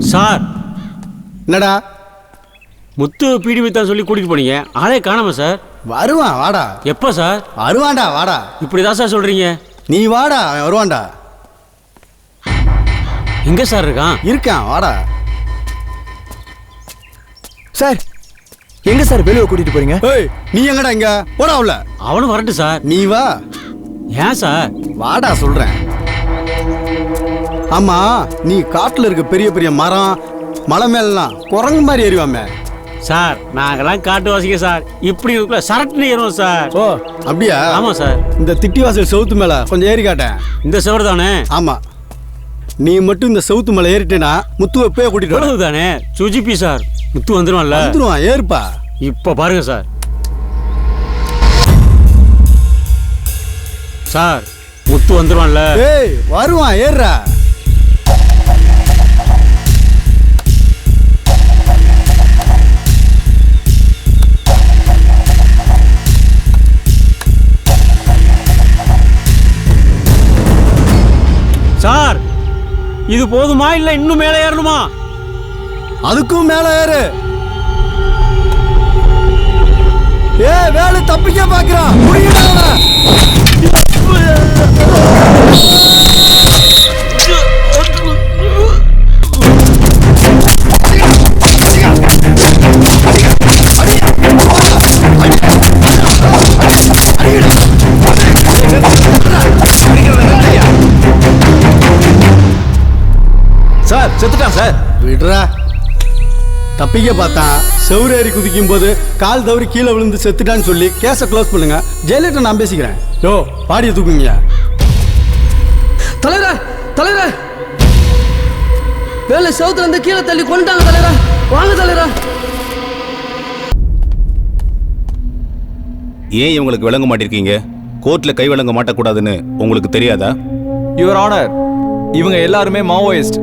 Sir. என்னடா? முத்து PT வித்தான் சொல்லி கூட்டிட்டு போனீங்க, ஆளே காணாம சார். வருவான், வாடா. எப்போ சார்? வருவான்டா, வாடா. இப்படிதான் சார் சொல்றீங்க? நீ வாடா, வருவான்டா. எங்க சார் இருக்கான்? இருக்கான், வாடா. சார், எங்க சார் வெளியே கூட்டிட்டு போறீங்க? ஏய், நீ எங்கடா இங்க? போடா உள்ள. அவனும் வரட்டும் சார். நீ வா. ஏன் சார்? வாடா சொல்றேன். ஆமா, நீ காட்டுல இருக்க பெரிய பெரிய மரம் மலை மேலாம் குரங்கு மாதிரி ஏறிவாமே. சார், நாங்கெல்லாம் காட்டுவாசிங்க சார். இப்படி இருக்குள்ள சரட்டுன்னு ஏறுவோம் சார். ஓ, அப்படியா? ஆமா சார். இந்த திட்டிவாசல் செவுத்து மேல கொஞ்சம் ஏறி காட்டேன். இந்த செவரு தானே? ஆமா. நீ மட்டும் இந்த செவுத்து மேல ஏறிட்டேனா முத்துவை போய் கூட்டிட்டு வர தானே? சுஜிபி சார். முத்து வந்துருவான்ல? வந்துருவான், ஏறுப்பா. இப்ப பாருங்க சார். சார், முத்து வந்துருவான்ல? ஏய், வருவான், ஏறுறா. சார், இது போதுமா இல்ல இன்னும் மேலே ஏறணுமா? அதுக்கும் மேல ஏறு. ஏ, வேலை தப்பிக்க பாக்குறான். சார், செத்துட்டான் சார். விடுறா. தப்பிக்க பார்த்தான். செவுரேறி குதிக்கும் போது கால் தவறி கீழே விழுந்து செத்துட்டான்னு சொல்லி கேஸை க்ளோஸ் பண்ணுங்க. ஜெயலலிதா நான் பேசிக்கிறேன். யோ, பாடியை தூக்குங்க. தலைவரே, தலைவரே, வேலை செவுத்துல இருந்து கீழே தள்ளி கொண்டுட்டாங்க தலைவரே. வாங்க தலைவரே. ஏன் இவங்களுக்கு விளங்க மாட்டிருக்கீங்க? கோர்ட்ல கை விளங்க மாட்டக்கூடாதுன்னு உங்களுக்கு தெரியாதா? யுவர் ஆனர், இவங்க எல்லாருமே மாவோயிஸ்ட்.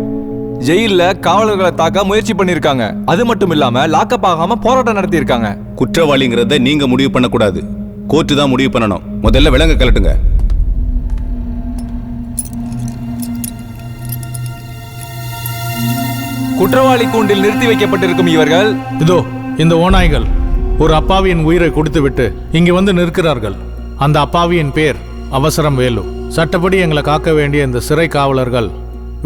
ஜெயில காவலர்களை தாக்க முயற்சி பண்ணிருக்காங்க. அது மட்டும் இல்லாம லாக்கப் ஆகாம போராட்டம் நடத்தி இருக்காங்க. குற்றவாளிங்கிறத நீங்க முடிவு பண்ணக்கூடாது, கோர்ட்டு தான் முடிவு பண்ணணும். முதல்ல விலங்க கலட்டுங்க. குற்றவாளி கூண்டில் நிறுத்தி வைக்கப்பட்டிருக்கும் இவர்கள் இதோ இந்த ஓநாய்கள் ஒரு அப்பாவியின் உயிரை கொடுத்துவிட்டு இங்கு வந்து நிற்கிறார்கள். அந்த அப்பாவியின் பேர் அவசரம் வேலு. சட்டப்படி எங்களை காக்க வேண்டிய இந்த சிறை காவலர்கள்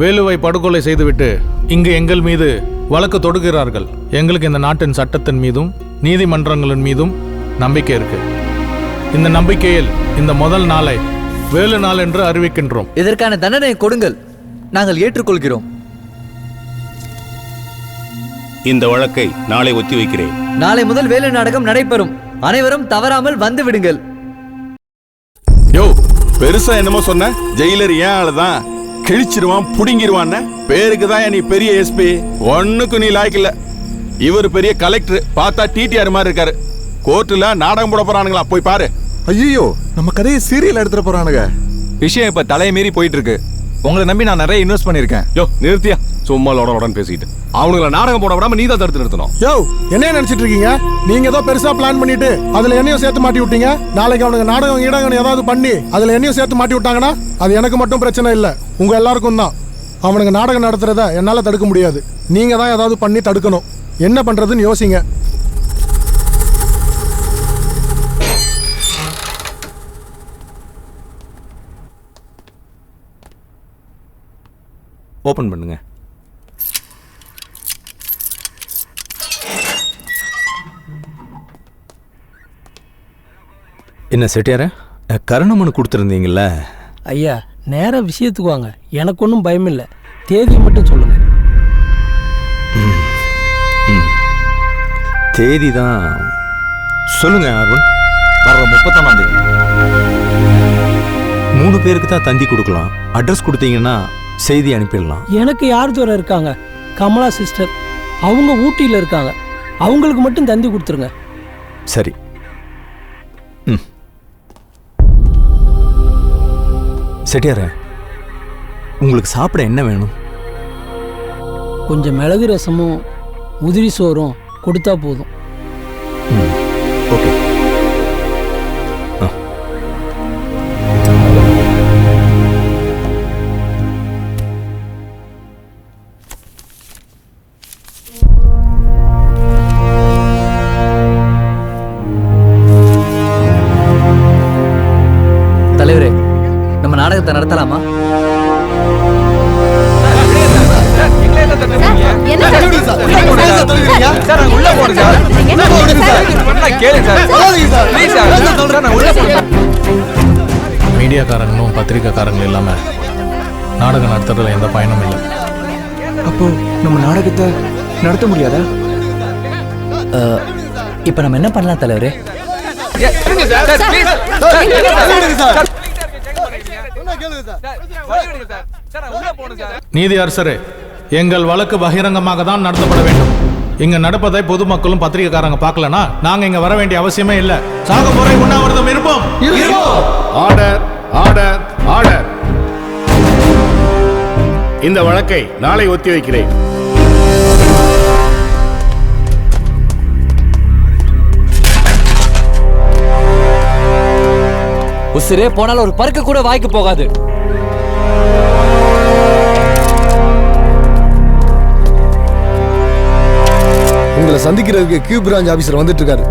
வேலுவை படுகொலை செய்துவிட்டு இங்கு எங்கள் மீது வழக்கு தொடுக்கிறார்கள். எங்களுக்கு இந்த நாட்டின் சட்டத்தின் மீதும் நீதிமன்றங்களின் மீதும் நம்பிக்கை இருக்கு. இந்த நம்பிக்கையில் இந்த முதல் நாளை வேலு நாள் என்று அறிவிக்கின்றோம். இதற்கான தண்டனை கொடுங்கள், நாங்கள் ஏற்றுக்கொள்கிறோம். இந்த வழக்கை நாளை ஒத்தி வைக்கிறேன். நாளை முதல் வேலு நாடகம் நடைபெறும். அனைவரும் தவறாமல் வந்து விடுங்கள். யோ, பெருசா என்னமோ சொன்ன? ஜெயிலர் ஏன் ஆளுதான் கிழிச்சிருவான், புடுங்கிருவான். பேருக்கு தான் நீ பெரிய எஸ்பி, ஒண்ணுக்கு நீ லாய்க்கல. இவர் பெரிய கலெக்டர், பார்த்தா டிடிஆர் மாதிரி இருக்காரு. கோர்ட்டுல நாடகம் போட போறானுங்களா, போய் பாரு. ஐயோ, நம்ம கதையை சீரியல் எடுத்துட்டு போறானுங்க. விஷயம் இப்ப தலைமீறி போயிட்டு இருக்கு. உங்களை நம்பி நான் நிறைய இன்வெஸ்ட் பண்ணிருக்கேன். யோ, நிறுத்தியா? சும்மா லோட பேசிட்டு அவனுங்களை நாடகம் போட விடாம நீ தான் தடுத்து நிறுத்தணும். யோ, என்ன நினைச்சிட்டு இருக்கீங்க? நீங்க ஏதோ பெருசா பிளான் பண்ணிட்டு அதுல என்னையும் சேர்த்து மாட்டி விட்டீங்க. நாளைக்கு அவனுக்கு நாடகம் ஈடகம் ஏதாவது பண்ணி அதுல என்னையும் சேர்த்து மாட்டி விட்டாங்கன்னா அது எனக்கு மட்டும் பிரச்சனை இல்லை, உங்க எல்லாருக்கும் தான். அவனுக்கு நாடகம் நடத்துறத என்னால தடுக்க முடியாது. நீங்க தான் ஏதாவது பண்ணி தடுக்கணும். என்ன பண்றதுன்னு யோசிங்க. ஓபன் பண்ணுங்க. என்ன செட்டியார, கருணமனு கொடுத்துருந்தீங்கல்ல? ஐயா, நேரா விஷயத்துக்கு வாங்க. எனக்கு ஒன்றும் பயம் இல்லை. தேதியை மட்டும் சொல்லுங்க. தேதி தான் சொல்லுங்க அருண். வர்ற 31ஆம் தேதி. 3 பேருக்கு தான் தந்தி கொடுக்கலாம். அட்ரஸ் கொடுத்தீங்கன்னா செய்தி அனுப்பிடலாம். எனக்கு யார் தூரம் இருக்காங்க? கமலா சிஸ்டர், அவங்க ஊட்டியில் இருக்காங்க. அவங்களுக்கு மட்டும் தந்தி கொடுத்துருங்க. சரி. செட்டியார, உங்களுக்கு சாப்பிட என்ன வேணும்? கொஞ்சம் மிளகு ரசமும் உதிரி சோறும் கொடுத்தா போதும். ஓகே. நாடகம் நடத்துறதுல எந்த பயனும் இல்லை. அப்போ நம்ம நாடகத்தை நடத்த முடியாதா? இப்ப நம்ம என்ன பண்ணலாம் தலைவரே? நீதி அரசரே, எங்கள் வழக்கு பகிரங்கமாக தான் நடத்தப்பட வேண்டும். இங்க நடப்பதை பொதுமக்களும் பத்திரிகைக்காரங்க பார்க்கலனா நாங்க இங்க வர வேண்டிய அவசியமே இல்ல. சாகுமுறை உண்ணாவிரதம் இருப்போம். Order, order, order. இந்த வழக்கை நாளை ஒத்தி வைக்கிறேன். உசிரே போனாலும் ஒரு பருக்கு கூட வாய்க்கு போகாது. உங்களை சந்திக்கிறதுக்கு கியூ பிரான்ச் ஆபீசர் வந்துட்டு இருக்காரு.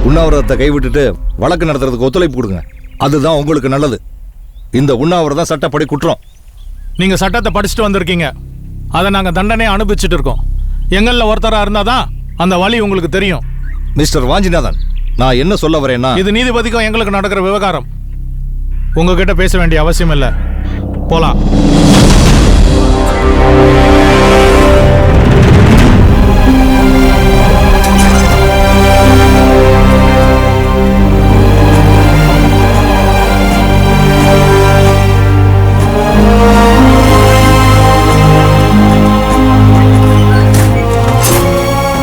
உண்ணாவிரதத்தை கைவிட்டுட்டு வழக்கு நடத்துறதுக்கு ஒத்துழைப்பு கொடுங்க. அதுதான் உங்களுக்கு நல்லது. இந்த உண்ணாவிரதம் சட்டப்படி குற்றம். நீங்க சட்டத்தை படிச்சுட்டு வந்திருக்கீங்க. அதை நாங்க தண்டனை அனுபவிச்சுட்டு இருக்கோம். எங்கள்ல ஒருத்தரா இருந்தாதான் அந்த வழி உங்களுக்கு தெரியும். மிஸ்டர் வாஞ்சிநாதன், நான் என்ன சொல்ல வரேன்னா, இது நீதிபதிக்கும் எங்களுக்கு நடக்கிற விவகாரம். உங்ககிட்ட பேச வேண்டிய அவசியம் இல்லை. போலாம்.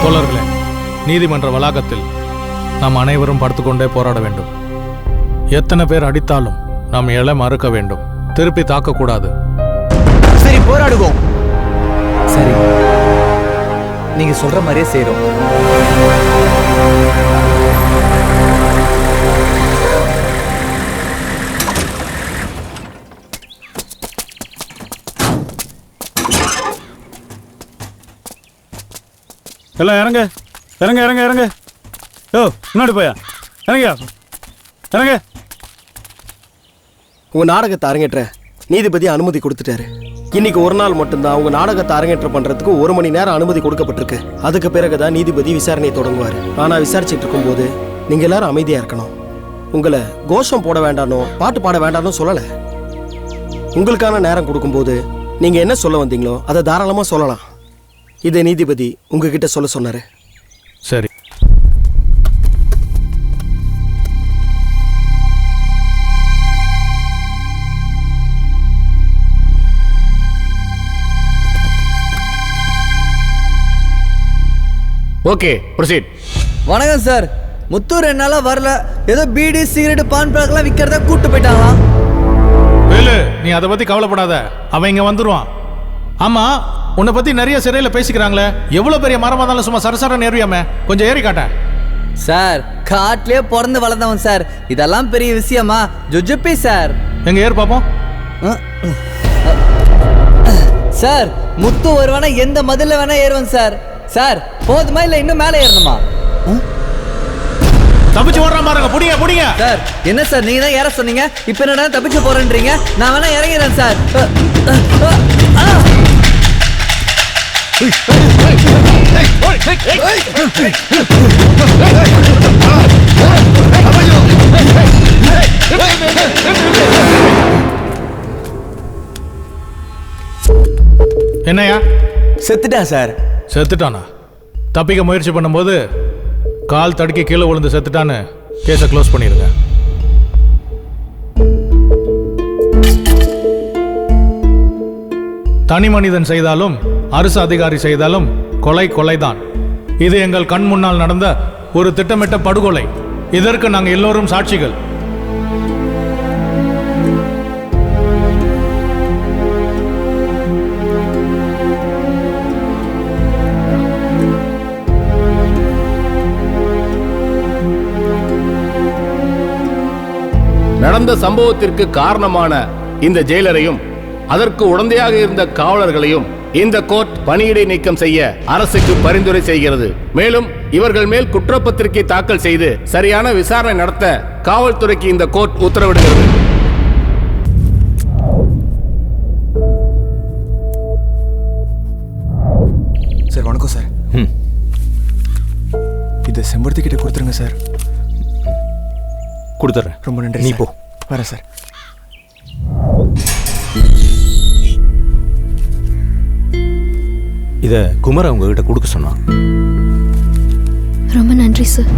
தோழர்களே, நீதிமன்ற வளாகத்தில் நாம் அனைவரும் படுத்துக்கொண்டே போராட வேண்டும். எத்தனை பேர் அடித்தாலும் நாம் எழ மறுக்க வேண்டும். திருப்பி தாக்கக்கூடாது. சரி, போராடுவோம். சரி, நீங்க சொல்ற மாதிரியே செய்றோம். எல்லாம் இறங்க இறங்க இறங்க இறங்க. யோ, முன்னாடி போயா இறங்க இறங்க. உங்க நாடகத்தை அரங்கேற்ற நீதிபதி அனுமதி கொடுத்துட்டாரு. இன்னைக்கு ஒரு நாள் மட்டும்தான் உங்க நாடகத்தை அரங்கேற்றம் பண்றதுக்கு 1 மணி நேரம் அனுமதி கொடுக்கப்பட்டிருக்கு. அதுக்கு பிறகுதான் நீதிபதி விசாரணை தொடங்குவார். ஆனா விசாரிச்சுட்டு இருக்கும் போது நீங்க எல்லாரும் அமைதியா இருக்கணும். உங்களை கோஷம் போட வேண்டானோ பாட்டு பாட வேண்டானோ சொல்லல. உங்களுக்கான நேரம் கொடுக்கும்போது நீங்க என்ன சொல்ல வந்தீங்களோ அதை தாராளமா சொல்லலாம். இதை நீதிபதி உங்ககிட்ட சொல்ல சொன்னாரு. சரி. Okay, proceed. வணக்கம் சார். முத்து 2 நாளா வரல. ஏதோ பீடி சிகரெட் பான் பழக்கெல்லாம் விற்கிறதா கூட்டு போயிட்டாங்களா? வேலு, நீ அதை பத்தி கவலைப்படாத. அவன் இங்க வந்துருவான். ஆமா, உன்னை பத்தி நிறைய சிறையில பேசிக்கிறாங்களே. எவ்வளவு பெரிய மரமா இருந்தாலும் சும்மா சரசர நேர்வியாமே. கொஞ்சம் ஏறி காட்ட. சார், காட்டிலே பிறந்து வளர்ந்தவன் சார். இதெல்லாம் பெரிய விஷயமா? ஜுஜுப்பி சார். எங்க ஏறு பாப்போம். சார், முத்து வருவானா எந்த மதில வேணா ஏறுவன் சார். சார், போதுமா இல்ல இன்னும் மேலே ஏறணுமா? தப்பிச்சு ஓடுற பாருங்க. புடிங்க புடிங்க. சார், என்ன சார் நீங்க தான் ஏற சொன்னீங்க. இப்போ என்னடா தப்பிச்சு போறேன்றீங்க? நான் வேணா இறங்கிறேன் சார். என்னையா? செத்துட்டான் சார். செத்துட்டானா? தப்பிக்க முயற்சி பண்ணும்போது கால் தடுக்கி கீழே விழுந்து செத்துட்டான்னு கேஸை க்ளோஸ் பண்ணிடுங்க. தனி மனிதன் செய்தாலும் அரசு அதிகாரி செய்தாலும் கொலை கொலைதான். இது எங்கள் கண் முன்னால் நடந்த ஒரு திட்டமிட்ட படுகொலை. இதற்கு நாங்கள் எல்லோரும் சாட்சிகள். நடந்த சம்பவத்திற்கு காரணமான இந்த ஜெயிலரையும் அதற்கு உடந்தையாக இருந்த காவலர்களையும் இந்த கோர்ட் பணியிடை நீக்கம் செய்ய அரசுக்கு பரிந்துரை செய்கிறது. மேலும் இவர்கள் மேல் குற்றப்பத்திரிகை தாக்கல் செய்து சரியான விசாரணை நடத்த காவல்துறைக்கு இந்த கோர்ட் உத்தரவிடுகிறது. சார், வணக்கம் சார். அது செம்பருத்தி கிட்ட கொடுத்துருங்க சார். கொடுத்துட்றேன். ரொம்ப நன்றி. நீ சார். போ. வரேன் சார். இதை குமார் உங்ககிட்ட கொடுக்க சொன்னான். ரொம்ப நன்றி சார்.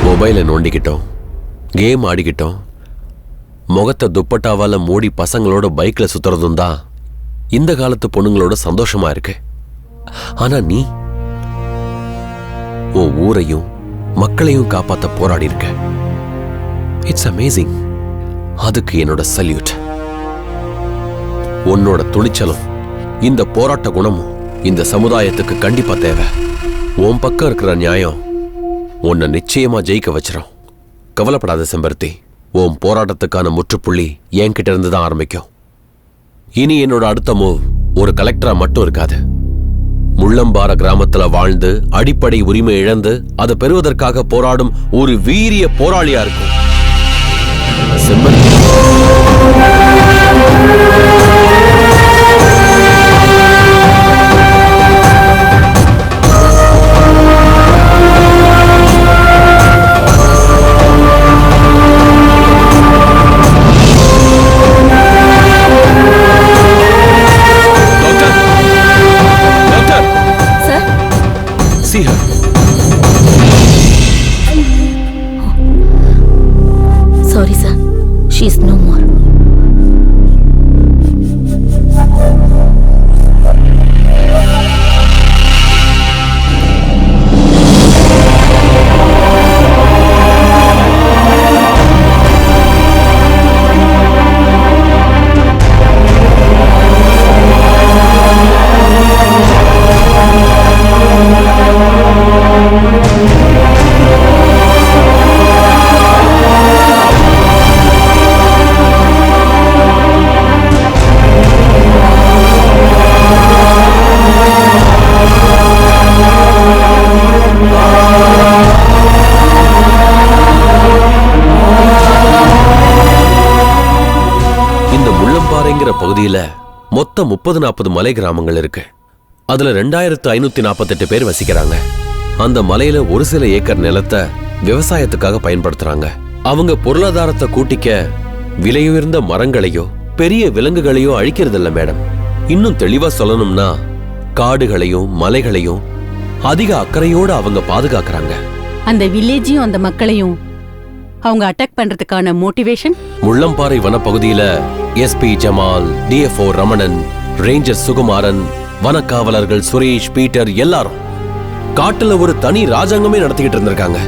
மொபைலை நோண்டிக்கிட்டோம், கேம் ஆடிக்கிட்டோம், முகத்தை துப்பட்டாவால மூடி பசங்களோட பைக்ல சுத்துறதும் தான் இந்த காலத்து பொண்ணுங்களோட சந்தோஷமா இருக்கு. ஆனா நீ உன் ஊரையும் மக்களையும் காப்பாத்த போராடி இருக்க. It's amazing. அதுக்கு என்னோட சல்யூட். உன்னோட துணிச்சலும் இந்த போராட்ட குணமும் இந்த சமுதாயத்துக்கு கண்டிப்பா தேவை. உன் பக்கம் இருக்கிற நியாயம் உன்னை நிச்சயமா ஜெயிக்க வச்சிரும். கவலைப்படாத செம்பருத்தி. உன் போராட்டத்துக்கான முற்றுப்புள்ளி என்கிட்ட இருந்து தான் ஆரம்பிக்கும். இனி என்னோட அடுத்த மூவ் ஒரு கலெக்டரா மட்டும் இருக்காது. முள்ளம்பாற கிராமத்துல வாழ்ந்து அடிப்படை உரிமை இழந்து அதை பெறுவதற்காக போராடும் ஒரு வீரிய போராளியா இருக்கும். செம்பருத்தி. See her. Sorry, sir. She is no more. பகுதியில மொத்தம் 30-40 மலை கிராமங்கள் இருக்கு. அதுல 2548 பேர் வசிக்கிறாங்க. அந்த மலையில ஒரு சில ஏக்கர் நிலத்தை விவசாயத்துக்காக பயன்படுத்துறாங்க. அவங்க பொருளாதாரத்தை கூட்டிக்க விலையுயர்ந்த மரங்களையோ பெரிய விலங்குகளையோ அழிக்கிறதில்ல மேடம். இன்னும் தெளிவா சொல்லணும்னா காடுகளையும் மலைகளையும் அதிக அக்கறையோட அவங்க பாதுகாக்கிறாங்க. அந்த வில்லேஜையும் அந்த மக்களையும் அவங்க அட்டாக் பண்றதுக்கான மோட்டிவேஷன் முள்ளம்பாறை வனப்பகுதியில SP Jamal, DFO Ramanan, ranger Sukumaran, வனக்காவலர்கள் சுரேஷ், பீட்டர் எல்லாரும் காட்டுல ஒரு தனி ராஜாங்கமே நடத்திக்கிட்டு இருந்திருக்காங்க.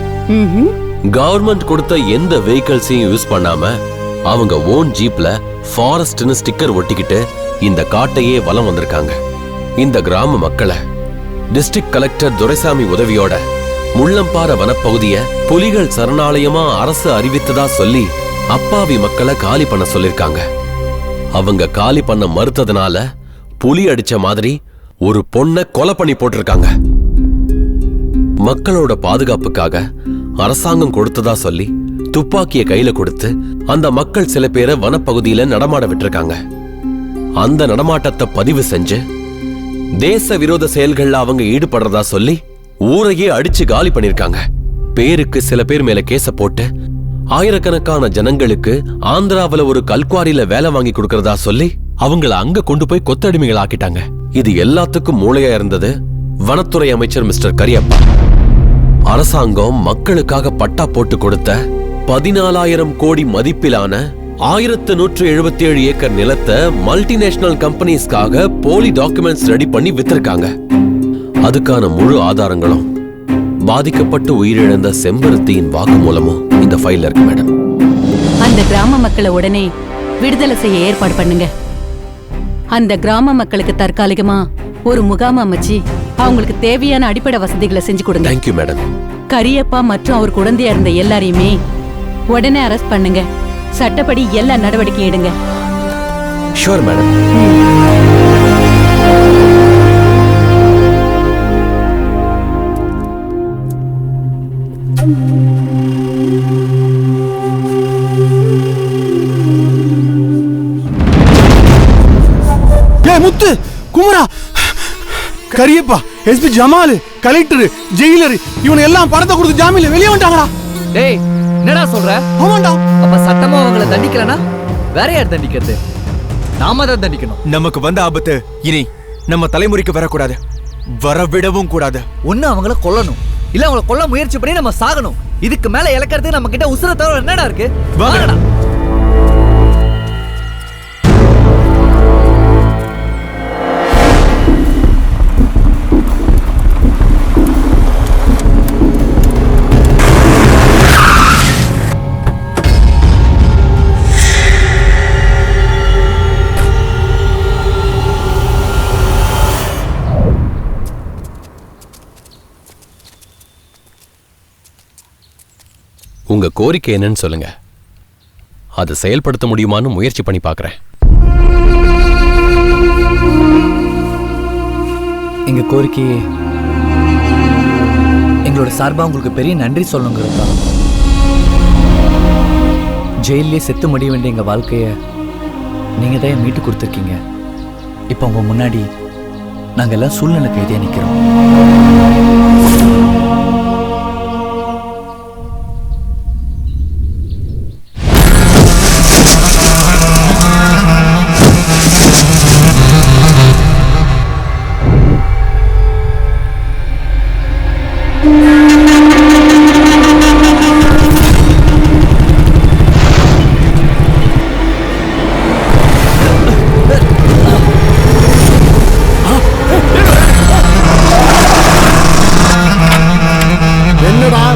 கவர்மெண்ட் கொடுத்த எந்த வெஹிக்கிள்ஸையும் யூஸ் பண்ணாம அவங்க ஓன் ஜீப்ல ஃபாரஸ்ட்னு ஸ்டிக்கர் ஒட்டிக்கிட்டு இந்த காட்டையே வலம் வந்திருக்காங்க. இந்த கிராம மக்களை டிஸ்ட்ரிக்ட் கலெக்டர் துரைசாமி உதவியோட முள்ளம்பாறை வனப்பகுதிய புலிகள் சரணாலயமா அரசு அறிவித்ததா சொல்லி அப்பாவி மக்களை காலி பண்ண சொல்லிருக்காங்க. அவங்க காலி பண்ண மறுத்ததுனால புலி அடிச்ச மாதிரி ஒரு பொண்ணை கொலை பண்ணி போட்டிருக்காங்க. மக்களோட பாதுகாப்புக்காக அரசாங்கம் கொடுத்ததா சொல்லி துப்பாக்கிய கையில கொடுத்து அந்த மக்கள் சில பேரை வனப்பகுதியில நடமாட விட்டுருக்காங்க. அந்த நடமாட்டத்தை பதிவு செஞ்சு தேச விரோத செயல்கள்ல அவங்க ஈடுபடுறதா சொல்லி ஊரையே அடிச்சு காலி பண்ணிருக்காங்க. பேருக்கு சில பேர் மேல கேச போட்டு ஆயிரக்கணக்கான ஜனங்களுக்கு ஆந்திராவில ஒரு கல்குவாரியில வேலை வாங்கி கொடுக்கறதா சொல்லி அவங்கள அங்க கொண்டு போய் கொத்தடிமைகள் ஆக்கிட்டாங்க. இது எல்லாத்துக்கும் மூளையா இருந்தது வனத்துறை அமைச்சர் மிஸ்டர் கரியப்பா. அரசாங்கம் மக்களுக்காக பட்டா போட்டு கொடுத்த 14,000 கோடி மதிப்பிலான 1177 ஏக்கர் நிலத்தை மல்டிநேஷனல் கம்பெனிஸ்க்காக போலி டாக்குமெண்ட்ஸ் ரெடி பண்ணி வித்திருக்காங்க. அதுக்கான முழு ஆதாரங்களும் பாதிக்கப்பட்டு உயிரிழந்த செம்பருத்தியின் வாக்குமூலமும் இந்த ஃபைல்ல இருக்கு மேடம். அந்த கிராம மக்களை உடனே விடுதலை செய்ய ஏற்பாடு பண்ணுங்க. அந்த கிராம மக்களுக்கு தற்காலிகமா ஒரு முகாம் அமைச்சு அவங்களுக்கு தேவையான அடிப்படை வசதிகளை செஞ்சு கொடுங்க. Thank you madam. கரியப்பா மற்றும் அவர் குழந்தையா இருந்த எல்லாரையுமே உடனே அரெஸ்ட் பண்ணுங்க. சட்டப்படி எல்லா நடவடிக்கையும் எடுங்க. Sure madam. ஏய் Muthu, Kumara, Kariyappa, SP Jamal, collector, jailer இவனை எல்லாம் பணத்தை கொடுத்து ஜாமீன்ல வெளியே வந்துட்டாங்கடா. டேய் என்னடா சொல்ற? ஆமாண்டா. அப்ப சட்டமா அவங்கள தண்டிக்கலனா வேற யார் தண்டிக்கிறது? நாம தான் தண்டிக்கணும். நமக்கு வந்த ஆபத்து இனி நம்ம தலைமுறைக்கு வரக்கூடாது, வரவிடவும் கூடாது. ஒண்ணு அவங்கள கொல்லணும், இல்ல அவங்கள கொல்ல முயற்சி பண்ணி நம்ம சாகணும். இதுக்கு மேல இழக்கிறது நம்ம கிட்ட உசுர தவிர என்னடா இருக்கு? வாங்கடா. உங்க கோரிக்கை என்னன்னு சொல்லுங்க, அதை செயல்படுத்த முடியுமான்னு முயற்சி பண்ணி பார்க்கறேன். எங்க கோரிக்கையே எங்களோட சார்பா உங்களுக்கு பெரிய நன்றி சொல்லணுங்கிறது தான். ஜெயிலே செத்து முடிய வேண்டிய எங்க வாழ்க்கைய நீங்க தான் மீட்டு கொடுத்துருக்கீங்க. இப்ப உங்க முன்னாடி நாங்க எல்லாம் சூழ்நிலை கைதியா நிக்கிறோம்.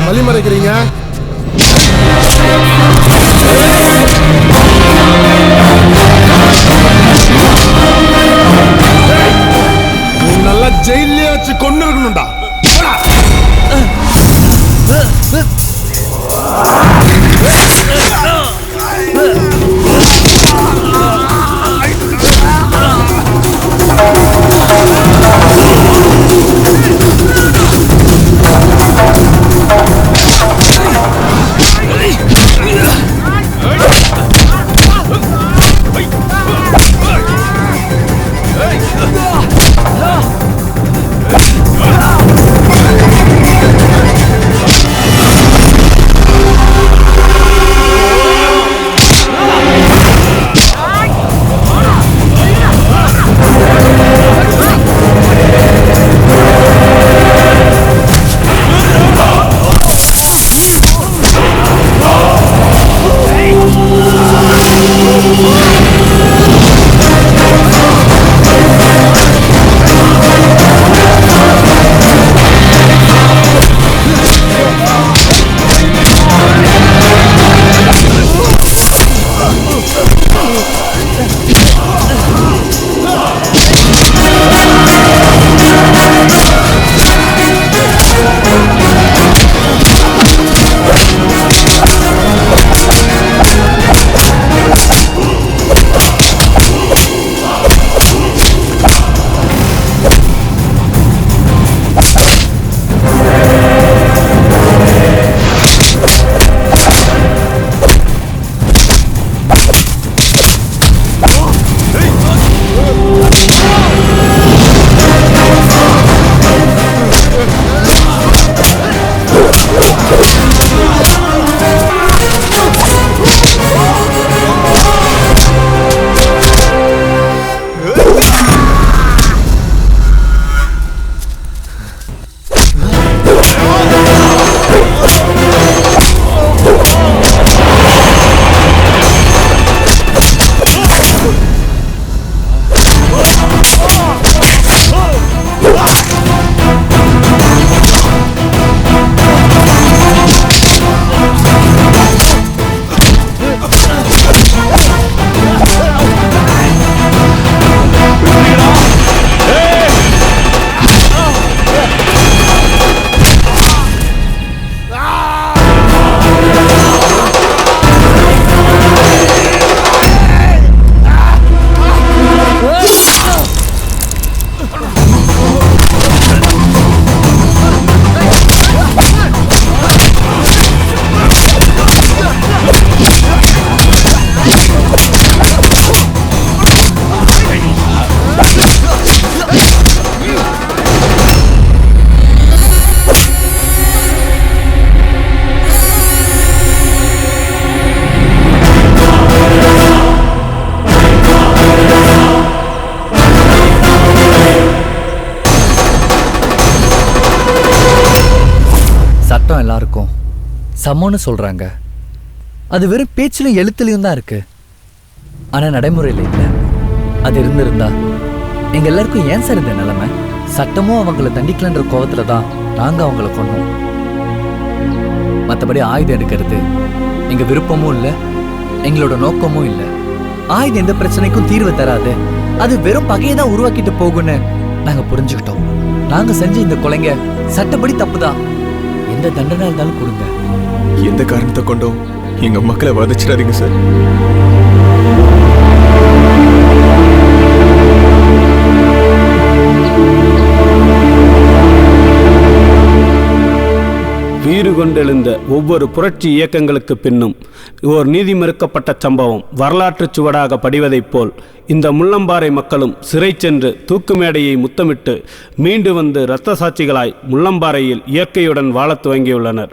வழிமறைக்கிறீங்க? நல்லா ஜெயிலே வச்சு கொண்டு இருக்கணும்டா. சமம்னு சொல்றாங்க. அது வெறும் பேச்சிலும் எழுத்துலையும் தான் இருக்கு. ஆனா நடைமுறையில் இல்லை. அது இருந்திருந்தா எங்க எல்லாருக்கும் ஏன் சார் இந்த நிலைமை? சட்டமும் அவங்கள தண்டிக்கலன்ற கோவத்துல தான் நாங்க அவங்கள கொன்னோம். மற்றபடி ஆயுதம் எடுக்கிறது எங்க விருப்பமும் இல்லை, எங்களோட நோக்கமும் இல்லை. ஆயுதம் எந்த பிரச்சனைக்கும் தீர்வு தராது, அது வெறும் பகையை தான் உருவாக்கிட்டு போகும்னு நாங்க புரிஞ்சுக்கிட்டோம். நாங்க செஞ்ச இந்த கொலைங்க சட்டப்படி தப்புதான். எந்த தண்டனை இருந்தாலும் கொடுங்க. எந்த காரணத்தை கொண்டும் எங்க மக்களை வதச்சிடாதீங்க சார். வீறு கொண்டெழுந்த ஒவ்வொரு புரட்சி இயக்கங்களுக்கு பின்னும் ஓர் நீதி மறுக்கப்பட்ட சம்பவம் வரலாற்றுச் சுவடாக படிவதைப் போல் இந்த முள்ளம்பாறை மக்களும் சிறை சென்று தூக்கு மேடையை முத்தமிட்டு மீண்டு வந்து இரத்த சாட்சிகளாய் முள்ளம்பாறையில் இயற்கையுடன் வாழத் துவங்கியுள்ளனர்.